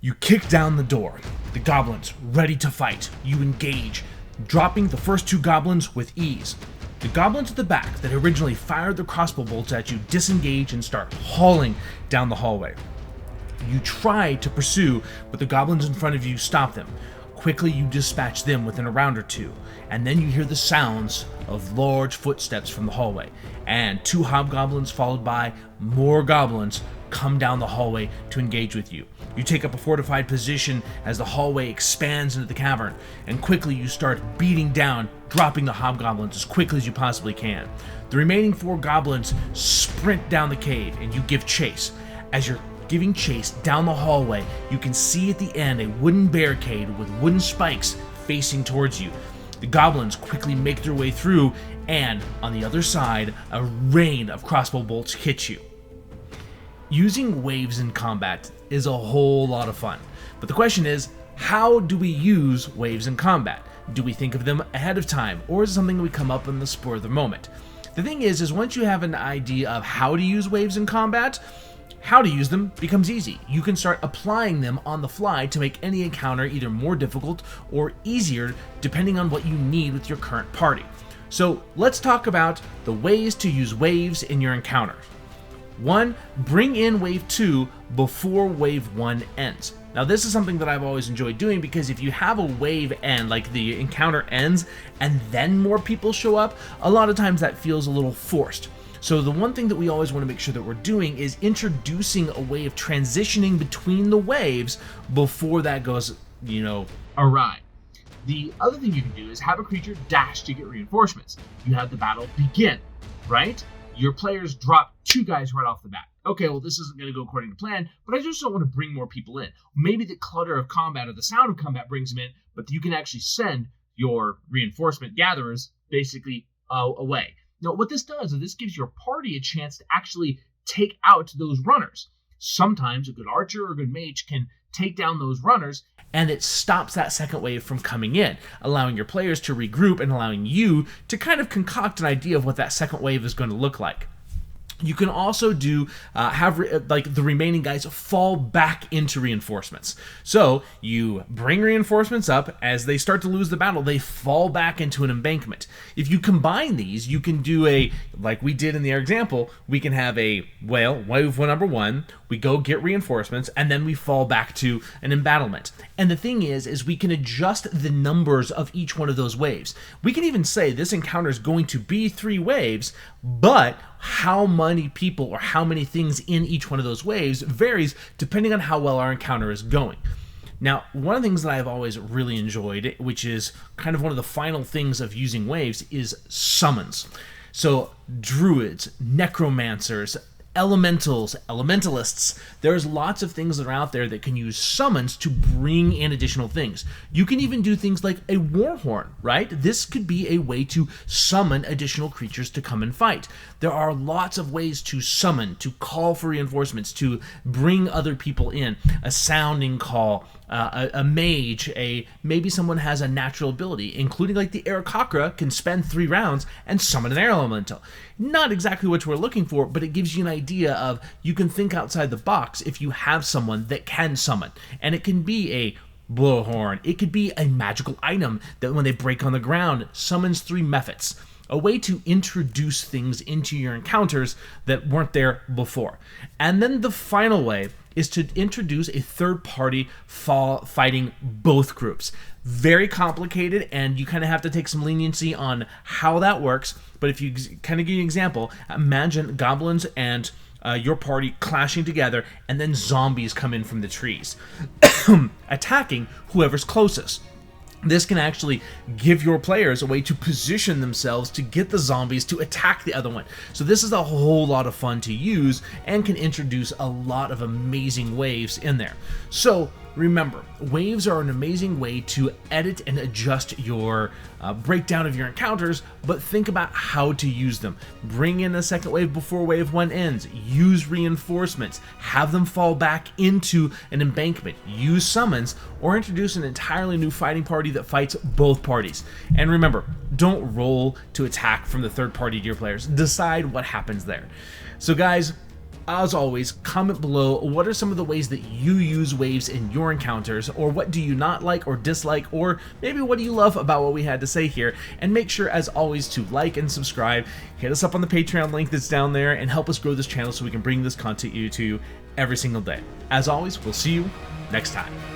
You kick down the door. The goblins ready to fight. You engage, dropping the first 2 goblins with ease. The goblins at the back that originally fired their crossbow bolts at you disengage and start hauling down the hallway. You try to pursue, but the goblins in front of you stop them. Quickly you dispatch them within a round or 2, and then you hear the sounds of large footsteps from the hallway, and 2 hobgoblins followed by more goblins come down the hallway to engage with you. You take up a fortified position as the hallway expands into the cavern, and quickly you start beating down, dropping the hobgoblins as quickly as you possibly can. The remaining 4 goblins sprint down the cave, and you give chase. As you're giving chase down the hallway, you can see at the end a wooden barricade with wooden spikes facing towards you. The goblins quickly make their way through, and on the other side, a rain of crossbow bolts hits you. Using waves in combat is a whole lot of fun, but the question is, how do we use waves in combat? Do we think of them ahead of time, or is it something we come up in the spur of the moment? The thing is once you have an idea of how to use waves in combat, how to use them becomes easy. You can start applying them on the fly to make any encounter either more difficult or easier depending on what you need with your current party. So let's talk about the ways to use waves in your encounter. 1. Bring in wave 2 before wave 1 ends. Now this is something that I've always enjoyed doing, because if you have a wave end, like the encounter ends and then more people show up, a lot of times that feels a little forced. So the one thing that we always want to make sure that we're doing is introducing a way of transitioning between the waves before that goes, awry. The other thing you can do is have a creature dash to get reinforcements. You have the battle begin, right? Your players drop 2 guys right off the bat. Okay, well, this isn't going to go according to plan, but I just don't want to bring more people in. Maybe the clutter of combat or the sound of combat brings them in, but you can actually send your reinforcement gatherers basically away. Now, what this does is this gives your party a chance to actually take out those runners. Sometimes a good archer or a good mage can take down those runners, and it stops that second wave from coming in, allowing your players to regroup and allowing you to kind of concoct an idea of what that second wave is going to look like. You can also do have the remaining guys fall back into reinforcements. So you bring reinforcements up. As they start to lose the battle, they fall back into an embankment. If you combine these, you can do like we did in the example, we can have wave number 1, we go get reinforcements, and then we fall back to an embattlement. And the thing is we can adjust the numbers of each one of those waves. We can even say this encounter is going to be 3 waves, but how many people or how many things in each one of those waves varies depending on how well our encounter is going. Now, one of the things that I've always really enjoyed, which is kind of one of the final things of using waves, is summons. So druids, necromancers, elementals, elementalists, there's lots of things that are out there that can use summons to bring in additional things. You can even do things like a war horn, right? This could be a way to summon additional creatures to come and fight. There are lots of ways to summon, to call for reinforcements, to bring other people in. A sounding call, a mage, maybe someone has a natural ability, including like the Aarakocra can spend 3 rounds and summon an air elemental. Not exactly what we're looking for, but it gives you an idea of you can think outside the box if you have someone that can summon. And it can be a blowhorn, it could be a magical item that when they break on the ground summons 3 mephits. A way to introduce things into your encounters that weren't there before. And then the final way is to introduce a third party fighting both groups. Very complicated, and you kind of have to take some leniency on how that works. But if you kind of give you an example, imagine goblins and your party clashing together, and then zombies come in from the trees, attacking whoever's closest. This can actually give your players a way to position themselves to get the zombies to attack the other one. So this is a whole lot of fun to use and can introduce a lot of amazing waves in there. So remember, waves are an amazing way to edit and adjust your breakdown of your encounters, but think about how to use them. Bring in a second wave before wave 1 ends. Use reinforcements. Have them fall back into an embankment. Use summons, or introduce an entirely new fighting party that fights both parties. And remember, don't roll to attack from the third party to your players. Decide what happens there. So guys, As always, comment below what are some of the ways that you use waves in your encounters, or what do you not like or dislike, or maybe what do you love about what we had to say here, and make sure as always to like and subscribe, hit us up on the Patreon link that's down there, and help us grow this channel so we can bring this content to you every single day. As always, we'll see you next time.